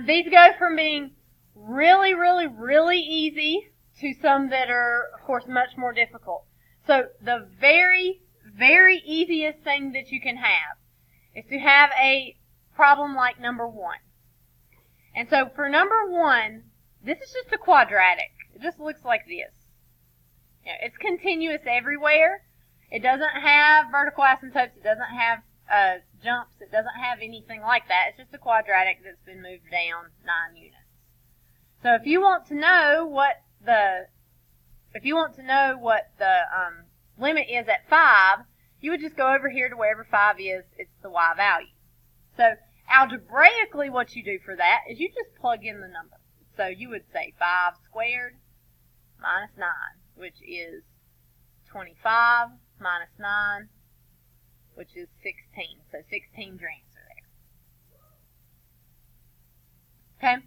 These go from being really, really, really easy to some that are, of course, much more difficult. So the very, very easiest thing that you can have is to have a problem like number 1. And so for number 1, this is just a quadratic. It just looks like this. You know, it's continuous everywhere. It doesn't have vertical asymptotes. It doesn't have jumps. It doesn't have anything like that. It's just a quadratic that's been moved down 9 units. So if you want to know what the limit is at 5, you would just go over here to wherever 5 is. It's the y value. So algebraically, what you do for that is you just plug in the number. So you would say 5 squared minus 9, which is 25 minus 9, which is 16. So 16's your answer there. Okay?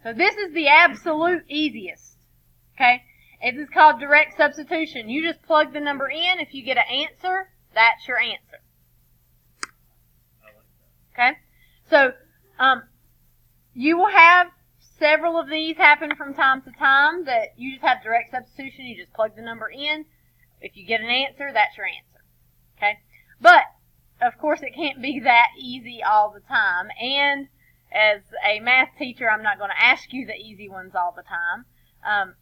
So this is the absolute easiest. Okay? It is called direct substitution. You just plug the number in. If you get an answer, that's your answer. Okay? So, you will have several of these happen from time to time that you just have direct substitution. You just plug the number in. If you get an answer, that's your answer. Okay? But, of course, it can't be that easy all the time. And as a math teacher, I'm not going to ask you the easy ones all the time.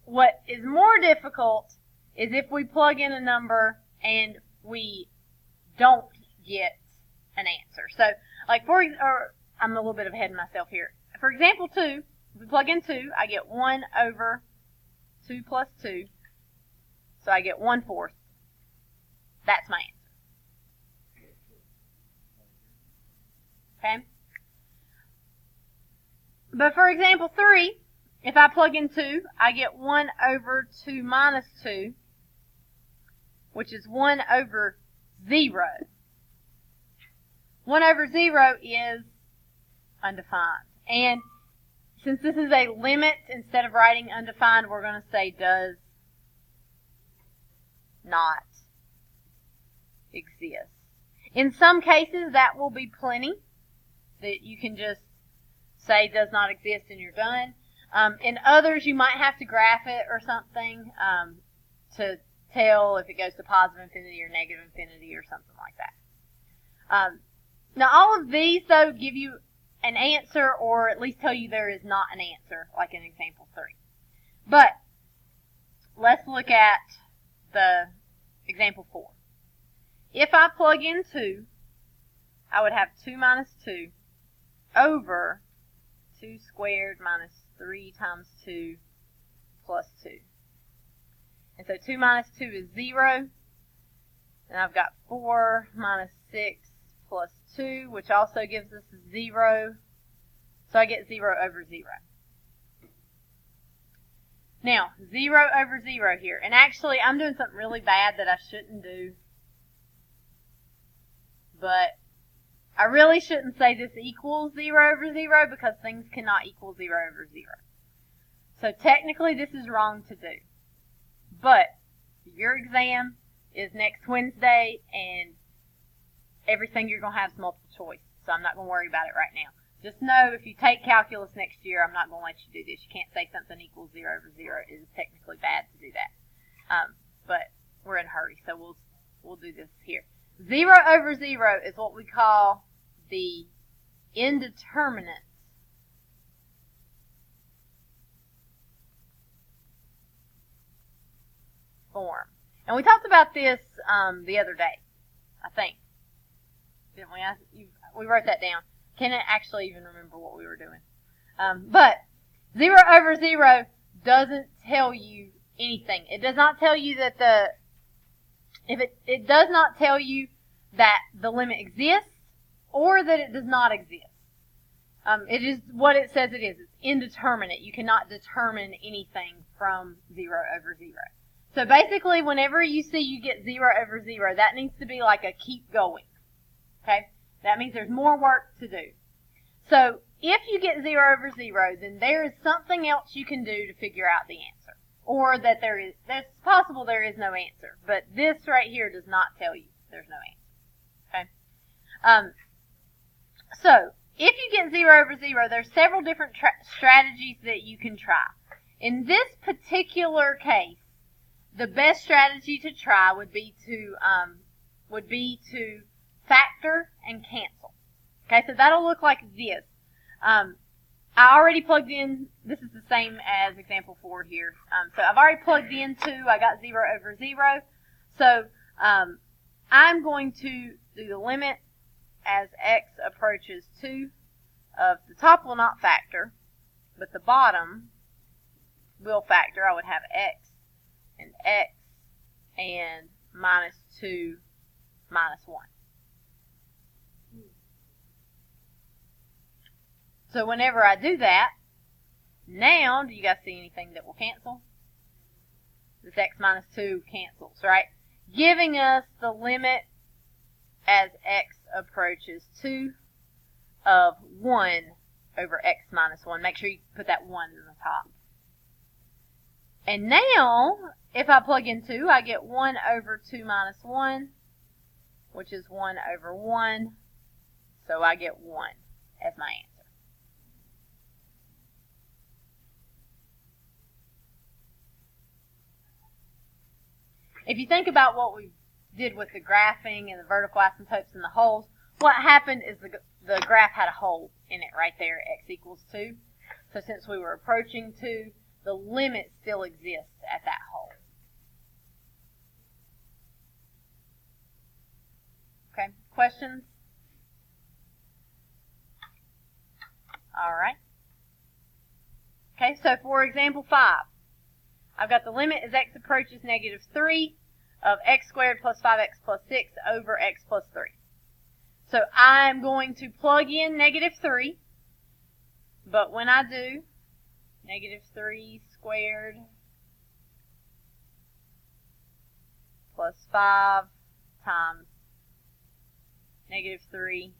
What is more difficult is if we plug in a number and we don't get an answer. So, like I'm a little bit ahead of myself here. For example, 2, if we plug in 2, I get 1 over 2 plus 2. So I get 1/4. That's my answer. Okay? But for example 3, if I plug in 2, I get 1 over 2 minus 2, which is 1 over 0. 1 over 0 is undefined. And since this is a limit, instead of writing undefined, we're going to say does not exist. In some cases, that will be plenty. That you can just say does not exist and you're done. In others, you might have to graph it or something to tell if it goes to positive infinity or negative infinity or something like that. Now, all of these, though, give you an answer or at least tell you there is not an answer, like in example 3. But let's look at the example 4. If I plug in 2, I would have 2 minus 2 over 2 squared minus 3 times 2 plus 2. And so 2 minus 2 is 0. And I've got 4 minus 6 plus 2, which also gives us 0. So I get 0 over 0. Now, 0 over 0 here. And actually, I'm doing something really bad that I shouldn't do. But I really shouldn't say this equals 0 over 0 because things cannot equal 0 over 0. So technically, this is wrong to do. But your exam is next Wednesday, and everything you're going to have is multiple choice. So I'm not going to worry about it right now. Just know if you take calculus next year, I'm not going to let you do this. You can't say something equals 0 over 0. It is technically bad to do that. But we're in a hurry, so we'll do this here. 0 over 0 is what we call the indeterminate form. And we talked about this the other day, I think. Didn't we? We wrote that down. Can't actually even remember what we were doing. But 0 over 0 doesn't tell you anything. It does not tell you that it does not tell you that the limit exists or that it does not exist. It is what it says it is. It's indeterminate. You cannot determine anything from 0 over 0. So basically, whenever you see you get 0 over 0, that needs to be like a keep going. Okay? That means there's more work to do. So if you get 0 over 0, then there is something else you can do to figure out the answer. Or that that's possible there is no answer. But this right here does not tell you there's no answer. Okay? So if you get 0 over 0, there's several different strategies that you can try. In this particular case, the best strategy to try would be to factor and cancel. Okay, so that'll look like this. I already plugged in, this is the same as example 4 here. So I've already plugged in 2, I got 0 over 0. So I'm going to do the limit as x approaches 2 of the top will not factor, but the bottom will factor. I would have x and minus 2 minus 1. So whenever I do that, now, do you guys see anything that will cancel? This x minus 2 cancels, right? Giving us the limit as x approaches 2 of 1 over x minus 1. Make sure you put that 1 in the top. And now, if I plug in 2, I get 1 over 2 minus 1, which is 1 over 1. So I get 1 as my answer. If you think about what we did with the graphing and the vertical asymptotes and the holes, what happened is the graph had a hole in it right there, x equals 2. So since we were approaching 2, the limit still exists at that hole. Okay, questions? All right. Okay, so for example 5, I've got the limit as x approaches negative 3 of x squared plus 5x plus 6 over x plus 3. So I'm going to plug in negative 3, but when I do, negative 3 squared plus 5 times negative 3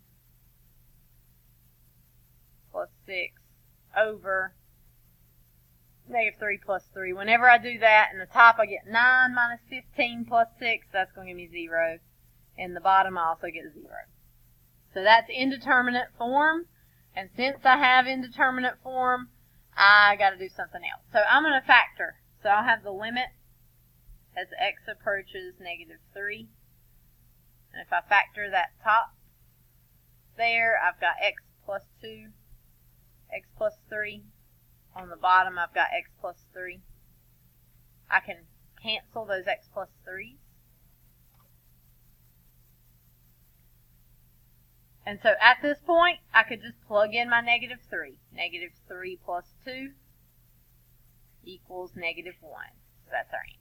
plus 6 over negative 3 plus 3. Whenever I do that, in the top I get 9 minus 15 plus 6. That's going to give me 0. In the bottom I also get 0. So that's indeterminate form. And since I have indeterminate form, I got to do something else. So I'm going to factor. So I'll have the limit as x approaches negative 3. And if I factor that top there, I've got x plus 2, x plus 3. On the bottom, I've got x plus 3. I can cancel those x plus 3s. And so at this point, I could just plug in my negative 3. Negative 3 plus 2 equals negative 1. So that's our answer.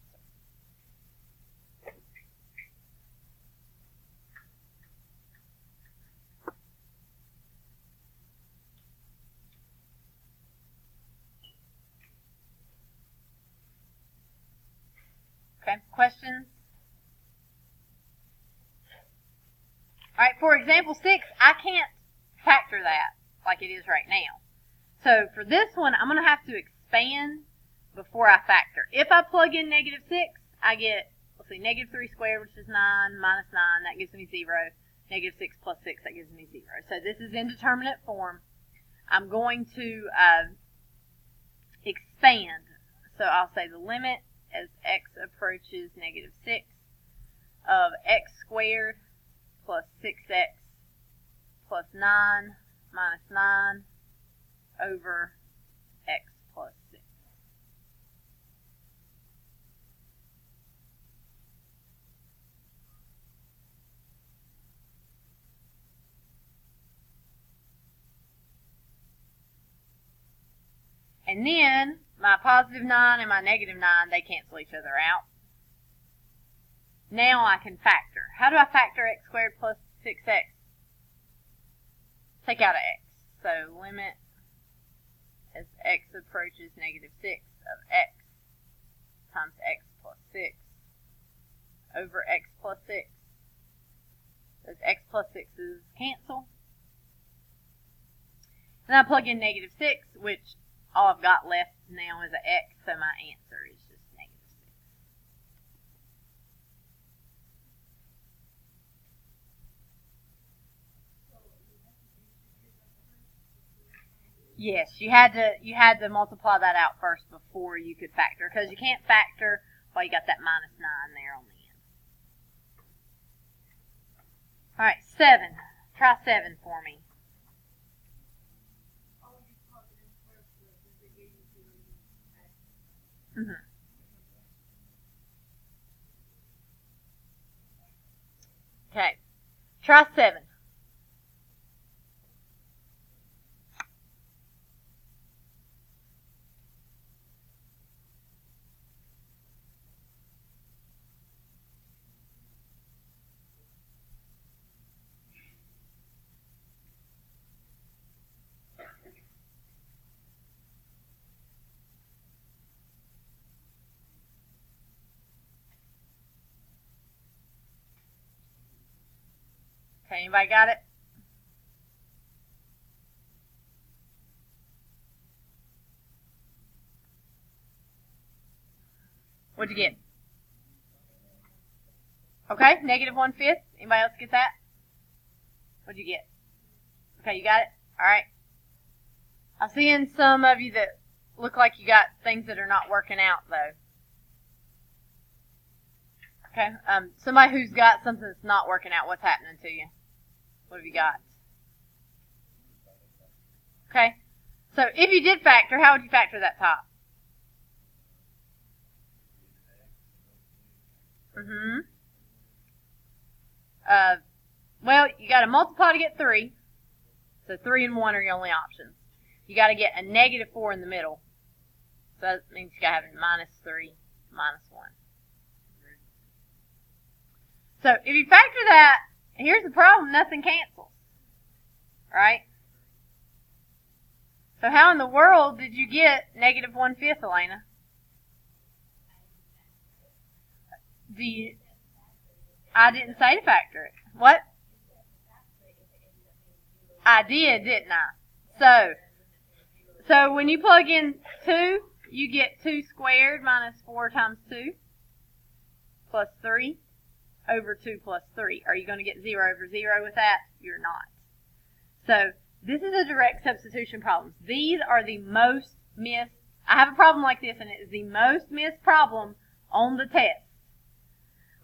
Okay, questions? All right, for example 6, I can't factor that like it is right now. So for this one, I'm going to have to expand before I factor. If I plug in negative 6, I get, let's see, negative 3 squared, which is 9, minus 9, that gives me 0. Negative 6 plus 6, that gives me 0. So this is indeterminate form. I'm going to expand. So I'll say the limit as x approaches negative 6 of x squared plus 6x plus 9 minus 9 over x plus 6. And then my positive 9 and my negative 9, they cancel each other out. Now I can factor. How do I factor x squared plus 6x? Take out an x. So limit as x approaches negative 6 of x times x plus 6 over x plus 6. Those x plus 6's cancel. Then I plug in negative 6, which all I've got left now is an x, so my answer is just negative 6. Yes, you had to multiply that out first before you could factor, because you can't factor while you got that minus 9 there on the end. All right, 7. Try 7 for me. Mm-hmm. Okay, try 7. Okay, anybody got it? What'd you get? Okay, negative 1/5. Anybody else get that? What'd you get? Okay, you got it? Alright. I'm seeing some of you that look like you got things that are not working out, though. Okay, somebody who's got something that's not working out, what's happening to you? What have you got? Okay, so if you did factor, how would you factor that top? Mm-hmm. Well, you got to multiply to get 3. So 3 and 1 are your only options. You got to get a negative 4 in the middle. So that means you got to have minus 3, minus 1. So if you factor that, here's the problem. Nothing cancels. Right? So how in the world did you get negative 1/5, Elena? I didn't say to factor it. What? I did, didn't I? So when you plug in 2, you get 2 squared minus 4 times 2 plus 3 over 2 plus 3. Are you going to get 0 over 0 with that? You're not. So this is a direct substitution problem. These are the most missed. I have a problem like this, and it is the most missed problem on the test.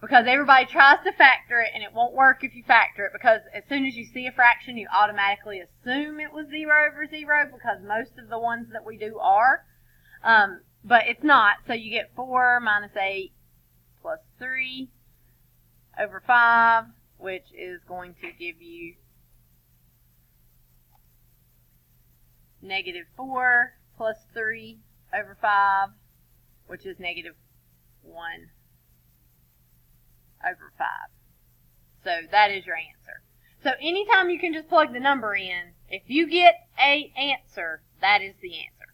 Because everybody tries to factor it, and it won't work if you factor it, because as soon as you see a fraction, you automatically assume it was 0 over 0, because most of the ones that we do are. But it's not. So you get 4 minus 8 plus 3 over 5, which is going to give you negative 4 plus 3 over 5, which is negative 1 over 5. So that is your answer. So anytime you can just plug the number in, if you get a answer, that is the answer.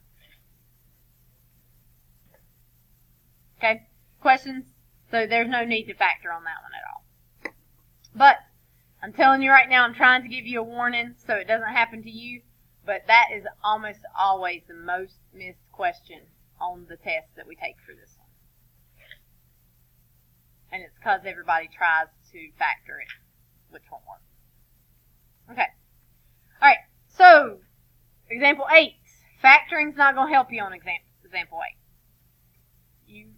Okay? Questions? So there's no need to factor on that one at all. But I'm telling you right now, I'm trying to give you a warning so it doesn't happen to you. But that is almost always the most missed question on the test that we take for this one. And it's because everybody tries to factor it, which won't work. Okay. All right. So, example 8. Factoring's not going to help you on example 8. You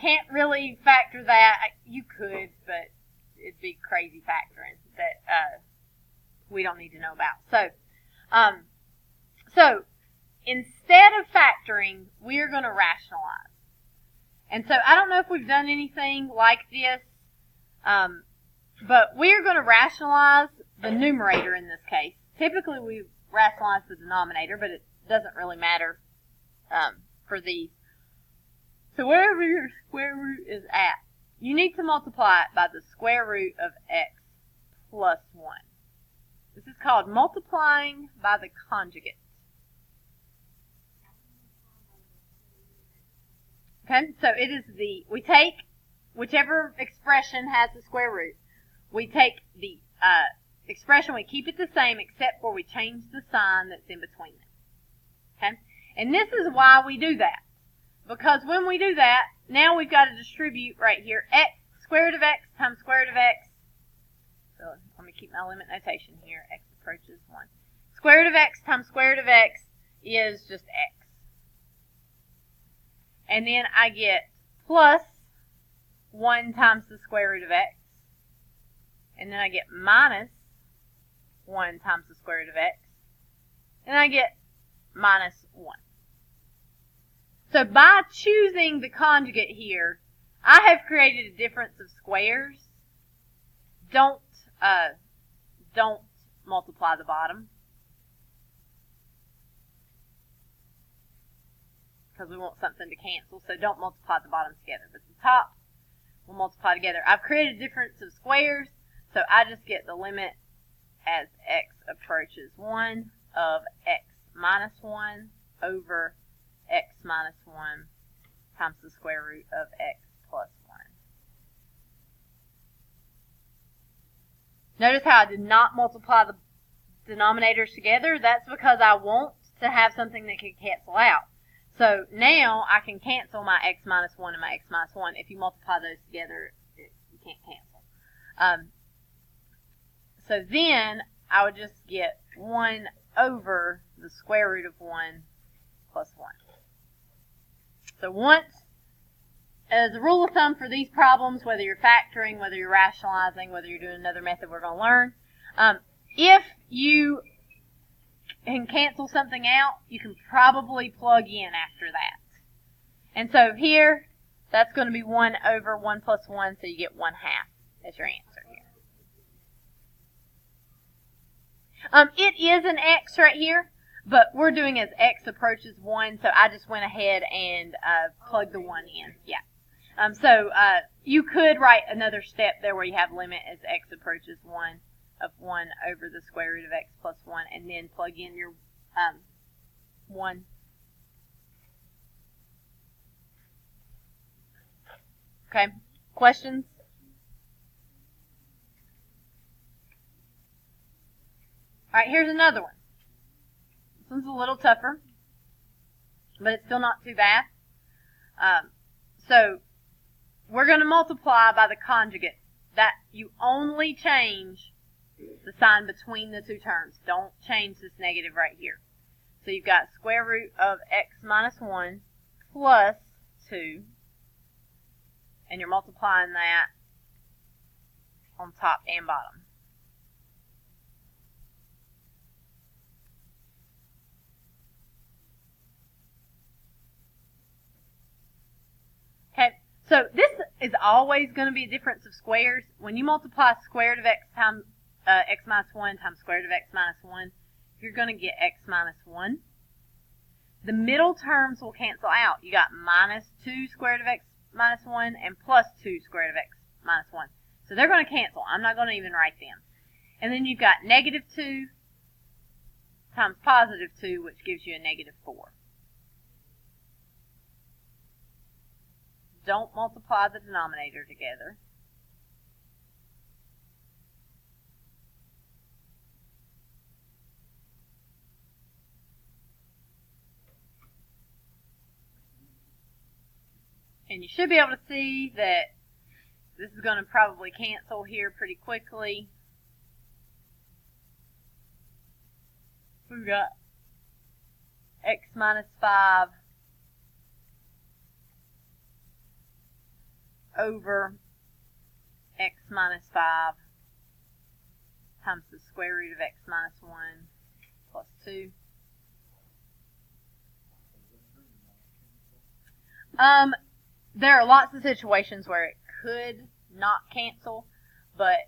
can't really factor that. You could, but it'd be crazy factoring that we don't need to know about. So instead of factoring, we're going to rationalize. And so I don't know if we've done anything like this, but we're going to rationalize the numerator in this case. Typically we rationalize the denominator, but it doesn't really matter for these. So wherever your square root is at, you need to multiply it by the square root of x plus 1. This is called multiplying by the conjugate. Okay, so it is we take whichever expression has the square root. We take the expression, we keep it the same except for we change the sign that's in between them. Okay, and this is why we do that. Because when we do that, now we've got to distribute right here, x, square root of x times square root of x. So let me keep my limit notation here. X approaches 1. square root of x times square root of x is just x. And then I get plus 1 times the square root of x. And then I get minus 1 times the square root of x. And I get minus 1. So by choosing the conjugate here, I have created a difference of squares. Don't multiply the bottom, because we want something to cancel, so don't multiply the bottom together. But the top will multiply together. I've created a difference of squares, so I just get the limit as x approaches 1 of x minus 1 over x minus 1 times the square root of x plus 1. Notice how I did not multiply the denominators together. That's because I want to have something that can cancel out. So now I can cancel my x minus 1 and my x minus 1. If you multiply those together, you can't cancel. So then I would just get 1 over the square root of 1 plus 1. So once, as a rule of thumb for these problems, whether you're factoring, whether you're rationalizing, whether you're doing another method we're going to learn, if you can cancel something out, you can probably plug in after that. And so here, that's going to be 1 over 1 plus 1, so you get 1/2 as your answer here. It is an x right here, but we're doing as x approaches 1, so I just went ahead and plugged the 1 in. Yeah. So you could write another step there where you have limit as x approaches 1 of 1 over the square root of x plus 1, and then plug in your 1. Okay, questions? All right, here's another one. This one's a little tougher, but it's still not too bad. So we're going to multiply by the conjugate. That you only change the sign between the two terms. Don't change this negative right here. So you've got square root of x minus 1 plus 2, and you're multiplying that on top and bottom. Okay, so this is always going to be a difference of squares. When you multiply square root of x times x minus 1 times square root of x minus 1, you're going to get x minus 1. The middle terms will cancel out. You got minus 2 square root of x minus 1 and plus 2 square root of x minus 1. So they're going to cancel. I'm not going to even write them. And then you've got negative 2 times positive 2, which gives you a negative 4. Don't multiply the denominator together. And you should be able to see that this is going to probably cancel here pretty quickly. We've got x minus 5 over x minus 5 times the square root of x minus 1 plus 2. There are lots of situations where it could not cancel, but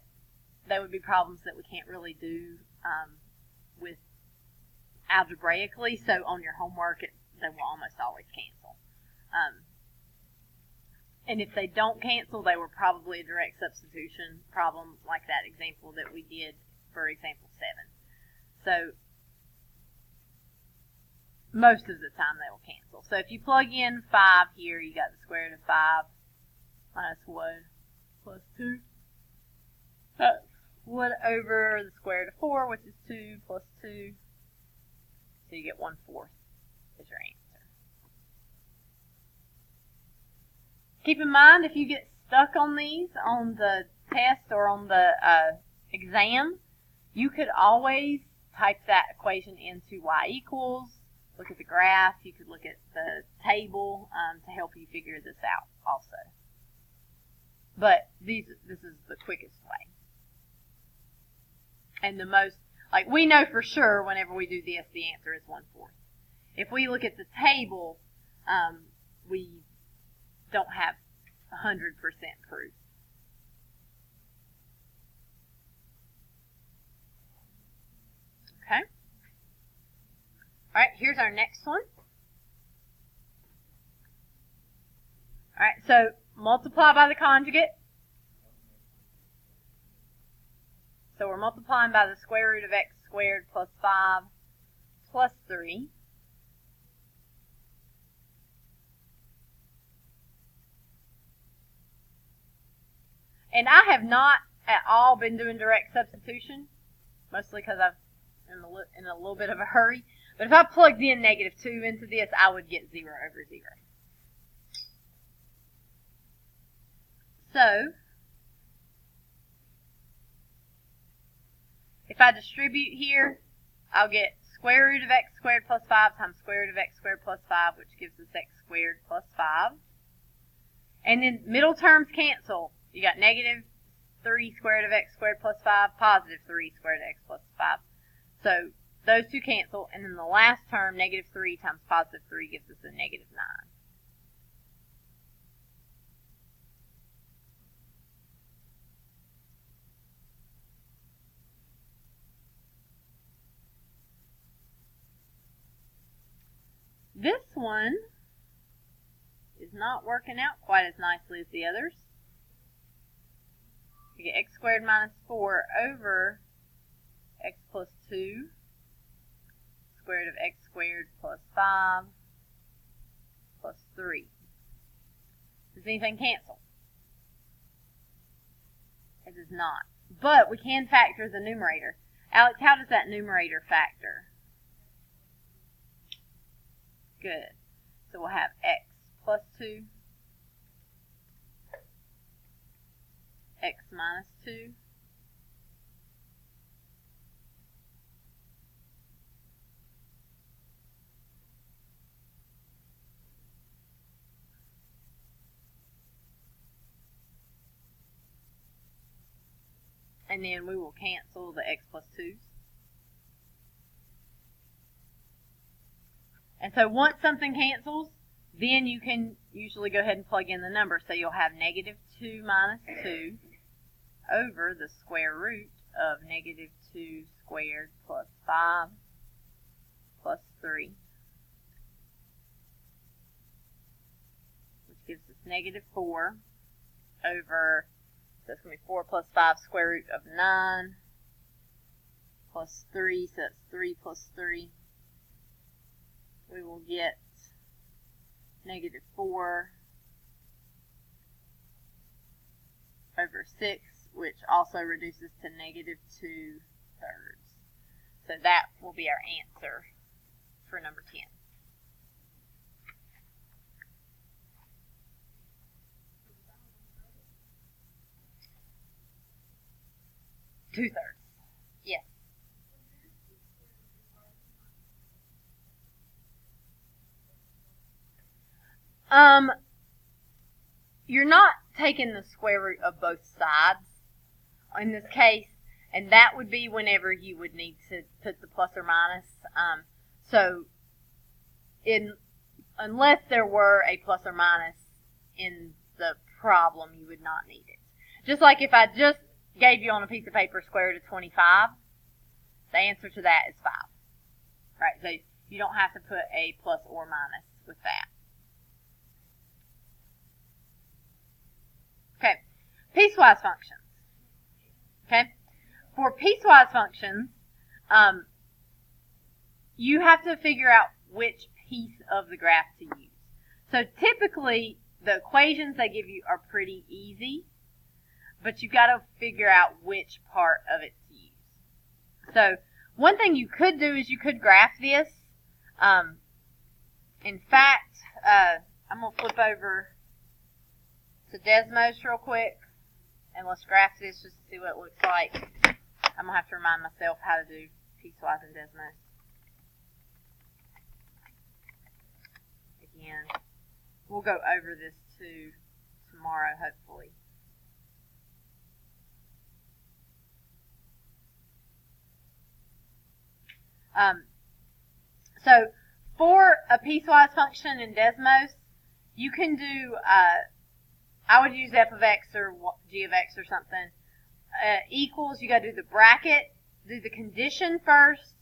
they would be problems that we can't really do with algebraically, so on your homework they will almost always cancel. And if they don't cancel, they were probably a direct substitution problem like that example that we did for example 7. So most of the time they will cancel. So if you plug in 5 here, you got the square root of 5 minus 1 plus 2. That's 1 over the square root of 4, which is 2 plus 2. So you get 1/4 is your answer. Keep in mind, if you get stuck on these on the test or on the exam, you could always type that equation into y equals, look at the graph. You could look at the table to help you figure this out also. But this is the quickest way. And the most, like we know for sure whenever we do this, the answer is 1/4. If we look at the table, we don't have 100% proof. Okay. All right, here's our next one. All right, so multiply by the conjugate. So we're multiplying by the square root of x squared plus 5 plus 3. And I have not at all been doing direct substitution, mostly because I'm in a little bit of a hurry. But if I plugged in -2 into this, I would get 0 over 0. So, if I distribute here, I'll get square root of x squared plus 5 times square root of x squared plus 5, which gives us x squared plus 5. And then middle terms cancel. You got -3 square root of x squared plus 5, positive 3 square root of x plus 5. So those two cancel, and then the last term, -3 times positive 3, gives us a -9. This one is not working out quite as nicely as the others. You get x squared minus 4 over x plus 2, square root of x squared plus 5 plus 3. Does anything cancel? It does not. But we can factor the numerator. Alex, how does that numerator factor? Good. So we'll have x plus 2, x minus 2, and then we will cancel the x plus 2's. And so once something cancels, then you can usually go ahead and plug in the number. So you'll have -2 minus 2 over the square root of -2 squared plus 5 plus 3, which gives us -4 over, so it's going to be 4 plus 5 square root of 9 plus 3, so that's 3 plus 3. We will get -4 over 6, which also reduces to -2/3. So that will be our answer for number 10. Two-thirds. Yes. You're not taking the square root of both sides in this case, and that would be whenever you would need to put the plus or minus. So, unless there were a plus or minus in the problem, you would not need it. Just like if I just gave you on a piece of paper square root of 25, the answer to that is 5. Right? So you don't have to put a plus or minus with that. Okay, piecewise functions. Okay, for piecewise functions, you have to figure out which piece of the graph to use. So typically, the equations they give you are pretty easy, but you've got to figure out which part of it to use. So one thing you could do is you could graph this. In fact, I'm going to flip over to Desmos real quick, and let's graph this just to see what it looks like. I'm going to have to remind myself how to do piecewise and Desmos. Again, we'll go over this too tomorrow, hopefully. So for a piecewise function in Desmos, you can do, I would use f of x or g of x or something. Equals, you got to do the bracket, do the condition first,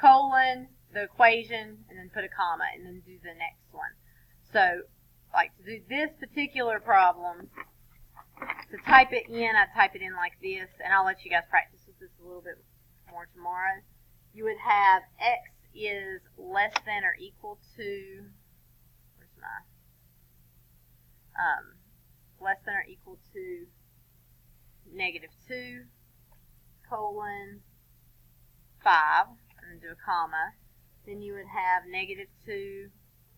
colon, the equation, and then put a comma, and then do the next one. So, like to do this particular problem, to type it in, I type it in like this, and I'll let you guys practice with this a little bit more tomorrow. You would have x is less than or equal to, where's my, less than or equal to -2, colon, 5, and then do a comma. Then you would have -2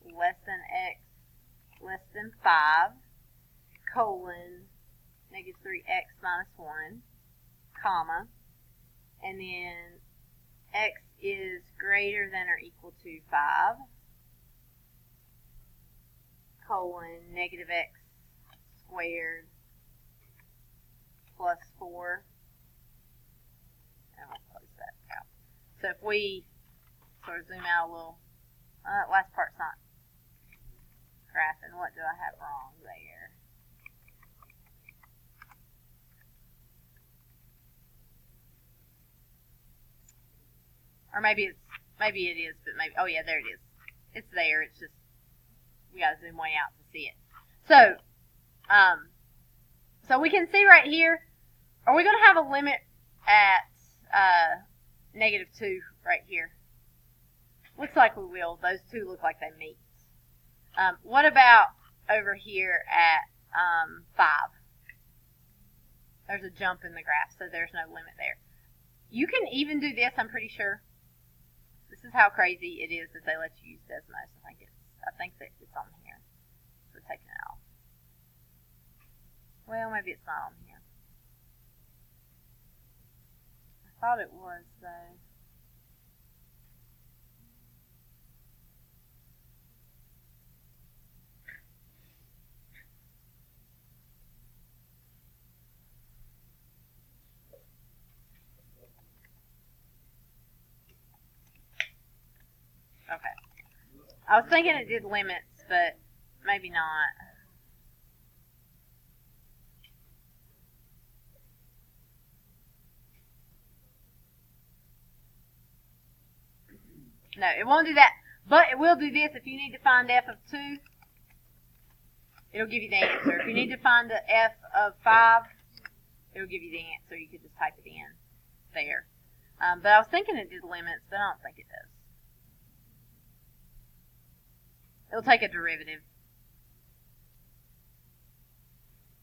less than x less than 5, colon, -3x minus 1, comma, and then x is greater than or equal to 5, colon, -x squared plus 4, and we'll close that out. So if we sort of zoom out a little, that last part's not graphing. What do I have wrong there? Or maybe it is, but maybe, oh yeah, there it is. It's there, it's just, we gotta zoom way out to see it. So, so we can see right here, are we gonna have a limit at, -2 right here? Looks like we will. Those two look like they meet. What about over here at 5? There's a jump in the graph, so there's no limit there. You can even do this, I'm pretty sure. This is how crazy it is that they let you use Desmos. I think that it's on here. So taking it off. Well, maybe it's not on here. I thought it was though. Okay. I was thinking it did limits, but maybe not. No, it won't do that. But it will do this. If you need to find f of 2, it'll give you the answer. If you need to find the f of 5, it'll give you the answer. You could just type it in there. But I was thinking it did limits, but I don't think it does. It'll take a derivative.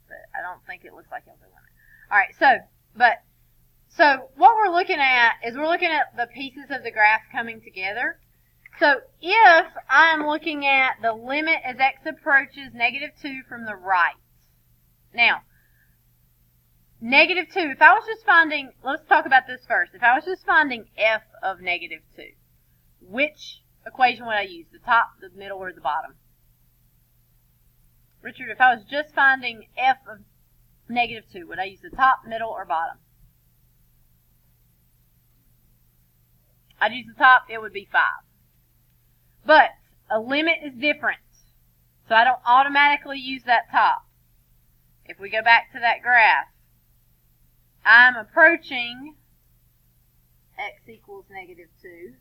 But I don't think it looks like it'll do limit. Alright, so what we're looking at is we're looking at the pieces of the graph coming together. So if I'm looking at the limit as x approaches -2 from the right. Now, -2, if I was just finding, let's talk about this first. If I was just finding f of -2, which equation would I use? The top, the middle, or the bottom? Richard, if I was just finding f of -2, would I use the top, middle, or bottom? I'd use the top, it would be 5. But a limit is different. So I don't automatically use that top. If we go back to that graph, I'm approaching x equals -2.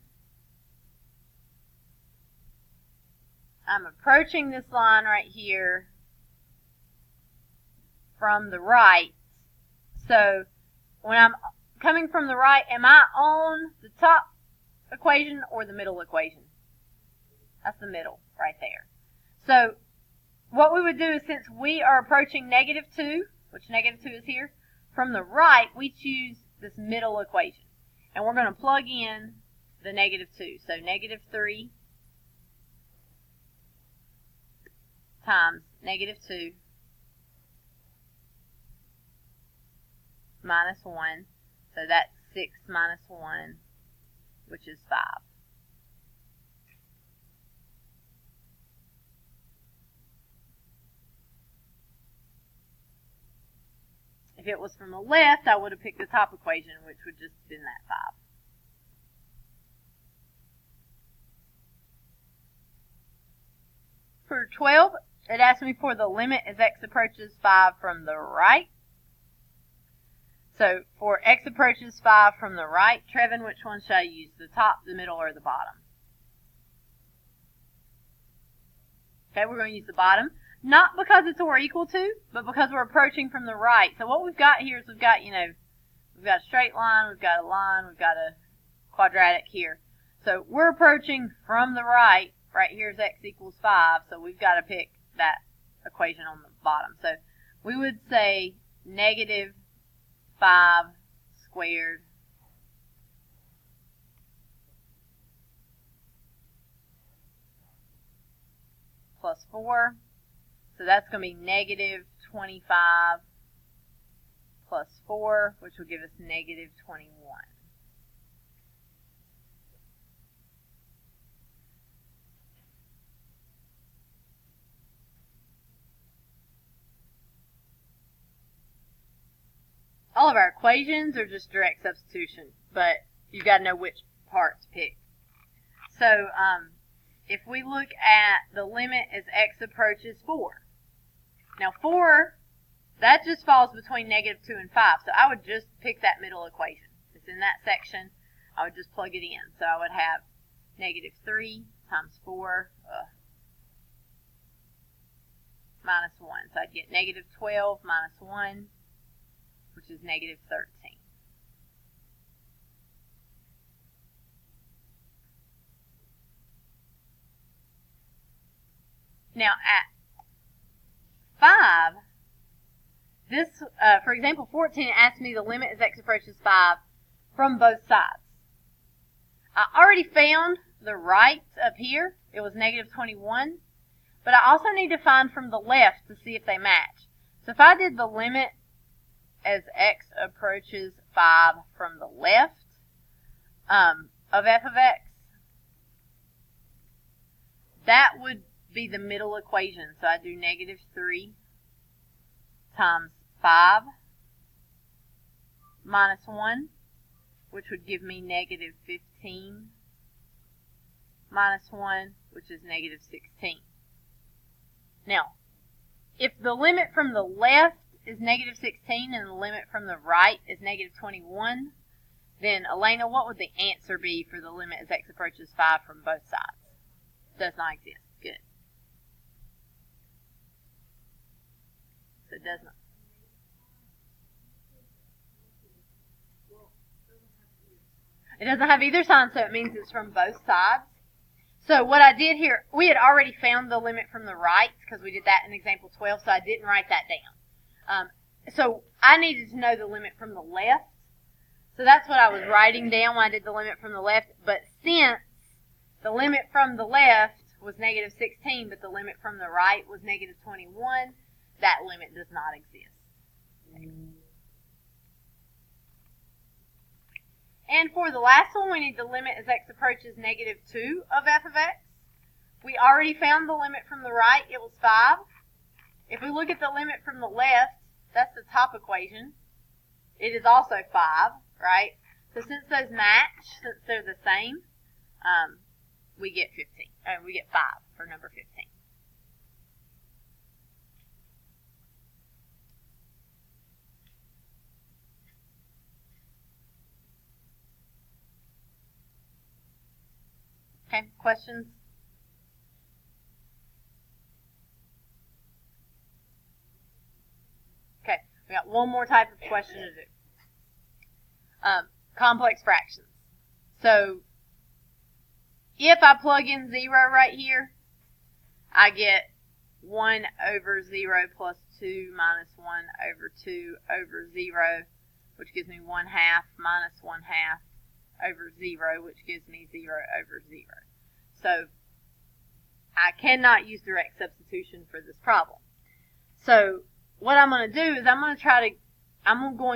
I'm approaching this line right here from the right. So when I'm coming from the right, am I on the top equation or the middle equation? That's the middle right there. So what we would do is, since we are approaching -2, which -2 is here, from the right we choose this middle equation. And we're going to plug in the -2. So -3 times -2 minus 1. So that's 6 minus 1 which is 5. If it was from the left, I would have picked the top equation, which would just have been that 5. For 12, it asked me for the limit as x approaches 5 from the right. So for x approaches 5 from the right, Trevin, which one should I use? The top, the middle, or the bottom? Okay, we're going to use the bottom. Not because it's or equal to, but because we're approaching from the right. So what we've got here is we've got, we've got a straight line, we've got a line, we've got a quadratic here. So we're approaching from the right. Right here is x equals 5, so we've got to pick that equation on the bottom. So we would say negative 5 squared plus 4. So that's going to be negative 25 plus 4, which will give us negative 21. All of our equations are just direct substitution, but you've got to know which part to pick. So if we look at the limit as x approaches 4. Now 4, that just falls between negative 2 and 5, so I would just pick that middle equation. It's in that section. I would just plug it in. So I would have negative 3 times 4 minus 1. So I'd get negative 12 minus 1, which is negative 13. Now at 5, this, for example, 14 asked me the limit as x approaches 5 from both sides. I already found the right up here. It was negative 21. But I also need to find from the left to see if they match. So if I did the limit as x approaches 5 from the left of f of x, that would be the middle equation. So I do negative 3 times 5 minus 1, which would give me negative 15 minus 1, which is negative 16. Now, if the limit from the left is negative 16 and the limit from the right is negative 21, then, Elena, what would the answer be for the limit as x approaches 5 from both sides? Does not exist. Good. So it does not. It doesn't have either sign, so it means it's from both sides. So what I did here, we had already found the limit from the right because we did that in example 12, so I didn't write that down. So I needed to know the limit from the left. So that's what I was writing down when I did the limit from the left. But since the limit from the left was negative 16, but the limit from the right was negative 21, that limit does not exist. And for the last one, we need the limit as x approaches negative 2 of f of x. We already found the limit from the right. It was 5. If we look at the limit from the left, that's the top equation. It is also 5, right? So since those match, since they're the same, we get 15. We get 5 for number 15. Okay, questions? Okay, we got one more type of question to do. Complex fractions. So, if I plug in 0 right here, I get 1 over 0 plus 2 minus 1 over 2 over 0, which gives me 1/2 minus 1/2 over 0, which gives me 0 over 0. So I cannot use direct substitution for this problem. So what I'm going to do is I'm going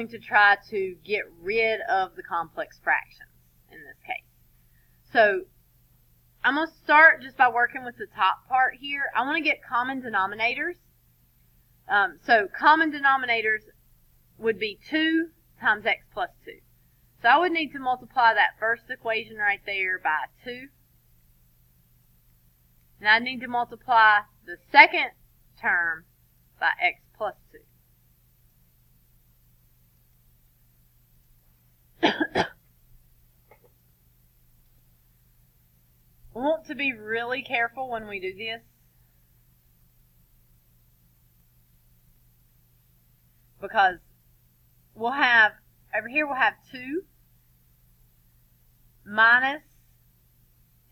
to try to get rid of the complex fractions in this case. So I'm going to start just by working with the top part here. I want to get common denominators. So common denominators would be 2 times x plus 2. So I would need to multiply that first equation right there by 2. And I need to multiply the second term by x plus 2. We want to be really careful when we do this, because we'll have, over here we'll have 2 minus,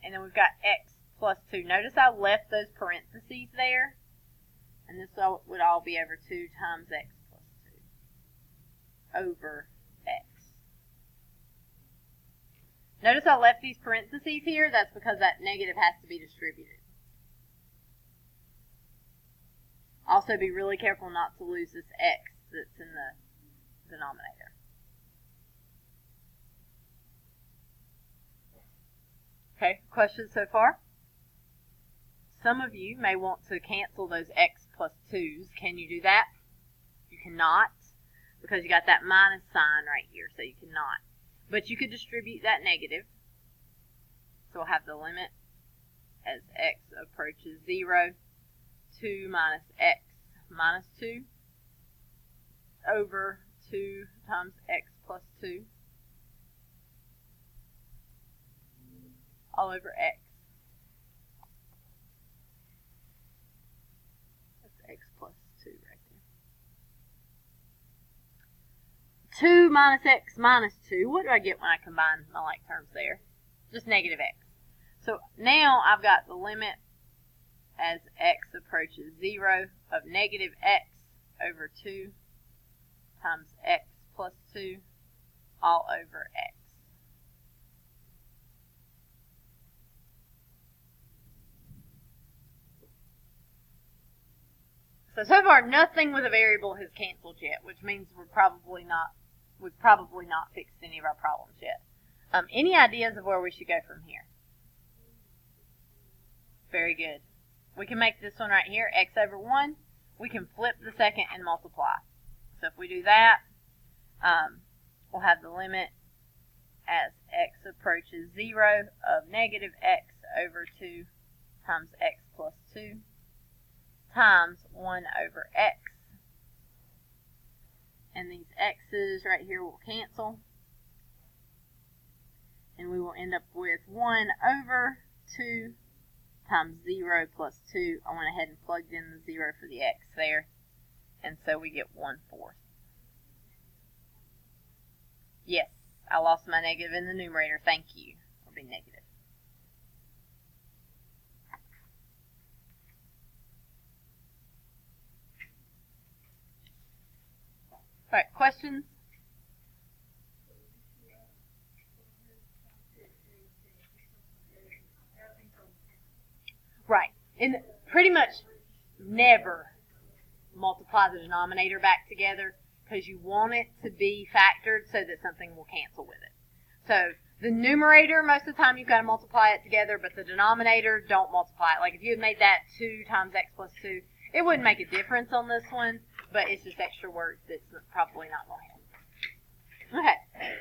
and then we've got x plus 2. Notice I left those parentheses there, and this would all be over 2 times x plus 2 over x. Notice I left these parentheses here. That's because that negative has to be distributed. Also, be really careful not to lose this x that's in the denominator. Okay, questions so far? Some of you may want to cancel those x plus 2's. Can you do that? You cannot, because you got that minus sign right here, so you cannot. But you could distribute that negative. So we'll have the limit as x approaches 0, 2 minus x minus 2 over 2 times x plus 2 all over x. That's x plus 2 right there. 2 minus x minus 2. What do I get when I combine my like terms there? Just negative x. So now I've got the limit as x approaches 0 of negative x over 2 times x plus 2 all over x. So far nothing with a variable has canceled yet, which means we've probably not fixed any of our problems yet. Any ideas of where we should go from here? Very good. We can make this one right here, x over 1. We can flip the second and multiply. So if we do that, we'll have the limit as x approaches 0 of negative x over 2 times x plus 2 times 1 over x. And these x's right here will cancel. And we will end up with 1 over 2 times 0 plus 2. I went ahead and plugged in the 0 for the x there. And so we get 1/4. Yes, I lost my negative in the numerator. Thank you. It'll be negative. All right, questions? Right. And pretty much never multiply the denominator back together, because you want it to be factored so that something will cancel with it. So the numerator, most of the time you've got to multiply it together, but the denominator, don't multiply it. Like if you had made that 2 times x plus 2, it wouldn't make a difference on this one, but it's just extra work that's probably not going to happen. Okay.